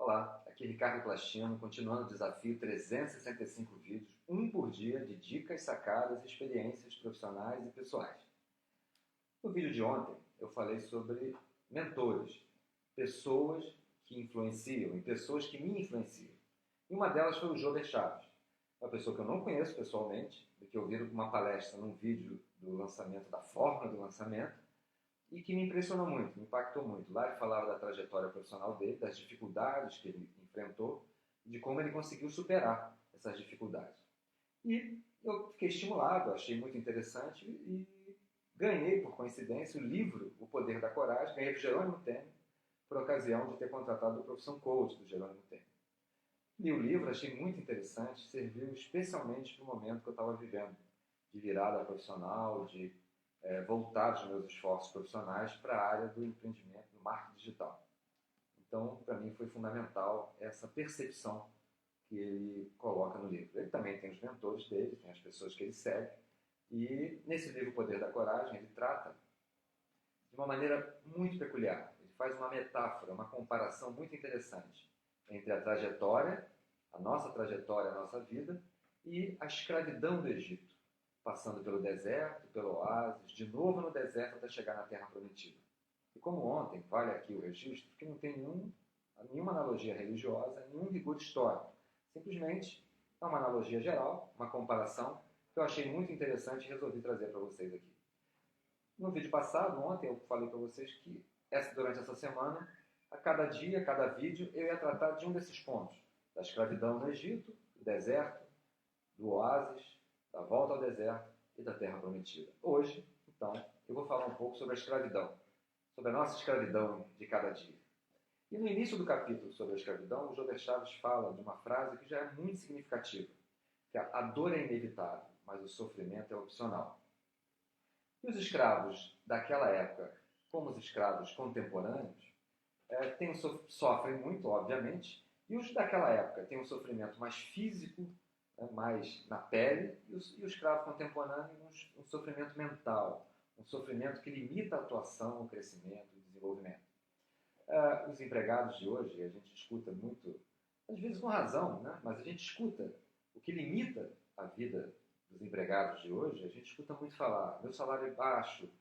Olá, aqui é Ricardo Plastino, continuando o desafio 365 vídeos, um por dia, de dicas, sacadas, experiências profissionais e pessoais. No vídeo de ontem, eu falei sobre mentores, pessoas que influenciam e pessoas que me influenciam. E uma delas foi o Jober Chaves, uma pessoa que eu não conheço pessoalmente, que eu vi uma palestra num vídeo do lançamento, da fórmula do lançamento, e que me impressionou muito, me impactou muito. Lá ele falava da trajetória profissional dele, das dificuldades que ele enfrentou, de como ele conseguiu superar essas dificuldades. E eu fiquei estimulado, achei muito interessante e ganhei, por coincidência, o livro O Poder da Coragem, ganhei do Jerônimo Temer, por ocasião de ter contratado o Profissão Coach do Jerônimo Temer. Li o livro, achei muito interessante, serviu especialmente para o momento que eu estava vivendo, de virada profissional, de voltar os meus esforços profissionais para a área do empreendimento, do marketing digital. Então, para mim, foi fundamental essa percepção que ele coloca no livro. Ele também tem os mentores dele, tem as pessoas que ele segue, e nesse livro O Poder da Coragem, ele trata de uma maneira muito peculiar. Ele faz uma metáfora, uma comparação muito interessante entre a trajetória, a nossa vida, e a escravidão do Egito, passando pelo deserto, pelo oásis, de novo no deserto até chegar na Terra Prometida. E como ontem, vale aqui o registro, que não tem nenhuma analogia religiosa, nenhum rigor histórico. Simplesmente é uma analogia geral, uma comparação, que eu achei muito interessante e resolvi trazer para vocês aqui. No vídeo passado, ontem, eu falei para vocês que durante essa semana, a cada dia, a cada vídeo, eu ia tratar de um desses pontos. Da escravidão no Egito, do deserto, do oásis, da volta ao deserto e da Terra Prometida. Hoje, então, eu vou falar um pouco sobre a escravidão, sobre a nossa escravidão de cada dia. E no início do capítulo sobre a escravidão, o Jober Chaves fala de uma frase que já é muito significativa, que a dor é inevitável, mas o sofrimento é opcional. E os escravos daquela época, como os escravos contemporâneos, sofrem muito, obviamente, e os daquela época têm um sofrimento mais físico, mais na pele, e o escravo contemporâneo um sofrimento mental, um sofrimento que limita a atuação, o crescimento, o desenvolvimento. Os empregados de hoje, a gente escuta muito, às vezes com razão, né? Mas a gente escuta o que limita a vida dos empregados de hoje, a gente escuta muito falar, meu salário é baixo,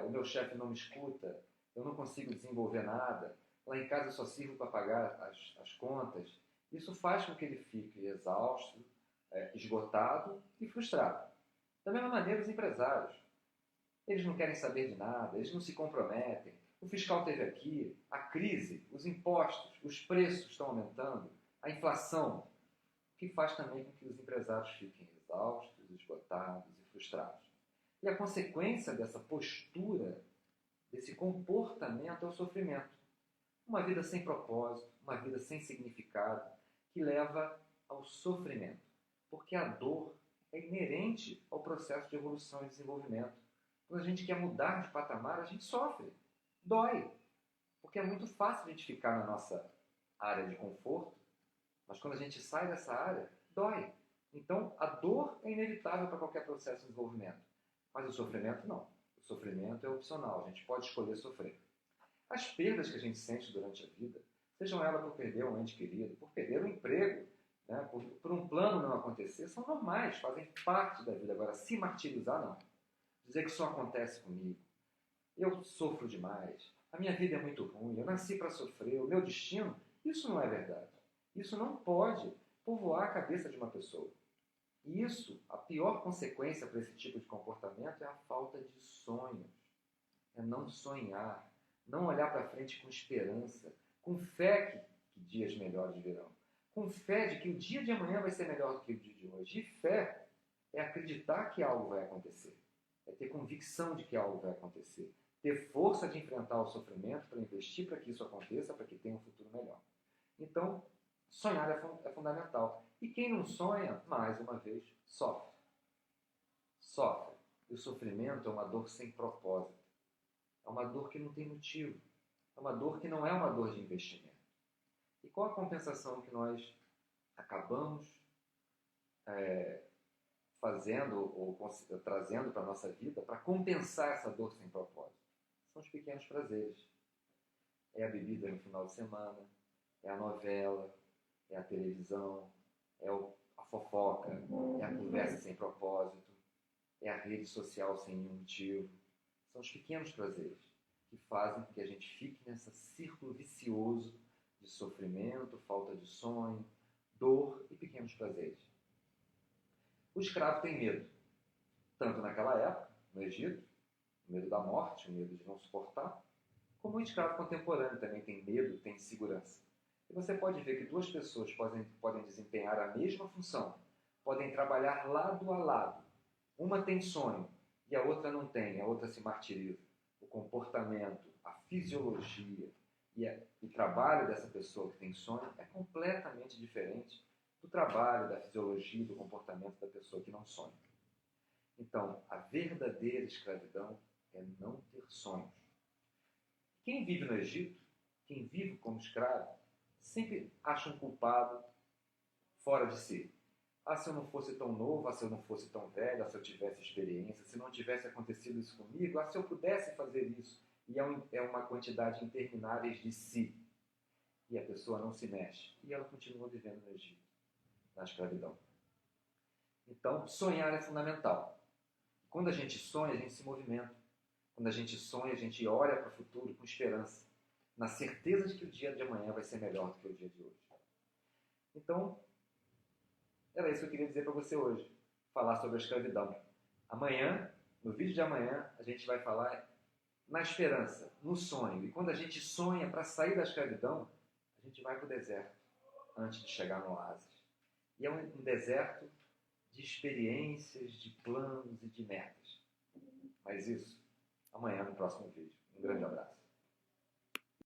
o meu chefe não me escuta, eu não consigo desenvolver nada, lá em casa eu só sirvo para pagar as contas. Isso faz com que ele fique exausto, esgotado e frustrado. Da mesma maneira, os empresários. Eles não querem saber de nada, eles não se comprometem. O fiscal teve aqui, a crise, os impostos, os preços estão aumentando, a inflação, que faz também com que os empresários fiquem exaustos, esgotados e frustrados. E a consequência dessa postura, desse comportamento é o sofrimento. Uma vida sem propósito, uma vida sem significado, que leva ao sofrimento. Porque a dor é inerente ao processo de evolução e desenvolvimento. Quando a gente quer mudar de patamar, a gente sofre, dói. Porque é muito fácil a gente ficar na nossa área de conforto, mas quando a gente sai dessa área, dói. Então, a dor é inevitável para qualquer processo de desenvolvimento. Mas o sofrimento não. O sofrimento é opcional, a gente pode escolher sofrer. As perdas que a gente sente durante a vida, sejam elas por perder um ente querido, por perder um emprego, né, por um plano não acontecer, são normais, fazem parte da vida. Agora, se martirizar, não. Dizer que só acontece comigo, eu sofro demais, a minha vida é muito ruim, eu nasci para sofrer, o meu destino, isso não é verdade. Isso não pode povoar a cabeça de uma pessoa. E isso, a pior consequência para esse tipo de comportamento é a falta de sonhos. É não sonhar, não olhar para frente com esperança, com fé que dias melhores virão, com fé de que o dia de amanhã vai ser melhor do que o dia de hoje. E fé é acreditar que algo vai acontecer, é ter convicção de que algo vai acontecer, ter força de enfrentar o sofrimento para investir para que isso aconteça, para que tenha um futuro melhor. Então, sonhar é fundamental. E quem não sonha, mais uma vez, sofre. Sofre. E o sofrimento é uma dor sem propósito. É uma dor que não tem motivo. É uma dor que não é uma dor de investimento. E qual a compensação que nós acabamos fazendo ou trazendo para a nossa vida para compensar essa dor sem propósito? São os pequenos prazeres. É a bebida no final de semana, é a novela, é a televisão, a fofoca, é a conversa sem propósito, é a rede social sem nenhum motivo. São os pequenos prazeres que fazem com que a gente fique nesse círculo vicioso de sofrimento, falta de sonho, dor e pequenos prazeres. O escravo tem medo, tanto naquela época, no Egito, o medo da morte, o medo de não suportar, como o escravo contemporâneo também tem medo, tem insegurança. E você pode ver que duas pessoas podem desempenhar a mesma função, podem trabalhar lado a lado. Uma tem sonho e a outra não tem, a outra se martiriza. O comportamento, a fisiologia e o trabalho dessa pessoa que tem sonho é completamente diferente do trabalho, da fisiologia e do comportamento da pessoa que não sonha. Então, a verdadeira escravidão é não ter sonhos. Quem vive no Egito, quem vive como escravo, sempre acha um culpado fora de si. Ah, se eu não fosse tão novo, ah, se eu não fosse tão velho, ah, se eu tivesse experiência, se não tivesse acontecido isso comigo, ah, se eu pudesse fazer isso. E é uma quantidade interminável de si. E a pessoa não se mexe. E ela continua vivendo no Egito, na escravidão. Então, sonhar é fundamental. Quando a gente sonha, a gente se movimenta. Quando a gente sonha, a gente olha para o futuro com esperança, na certeza de que o dia de amanhã vai ser melhor do que o dia de hoje. Então, era isso que eu queria dizer para você hoje, falar sobre a escravidão. Amanhã, no vídeo de amanhã, a gente vai falar na esperança, no sonho. E quando a gente sonha para sair da escravidão, a gente vai para o deserto, antes de chegar no oásis. E é um deserto de experiências, de planos e de metas. Mas isso, amanhã no próximo vídeo. Um grande abraço.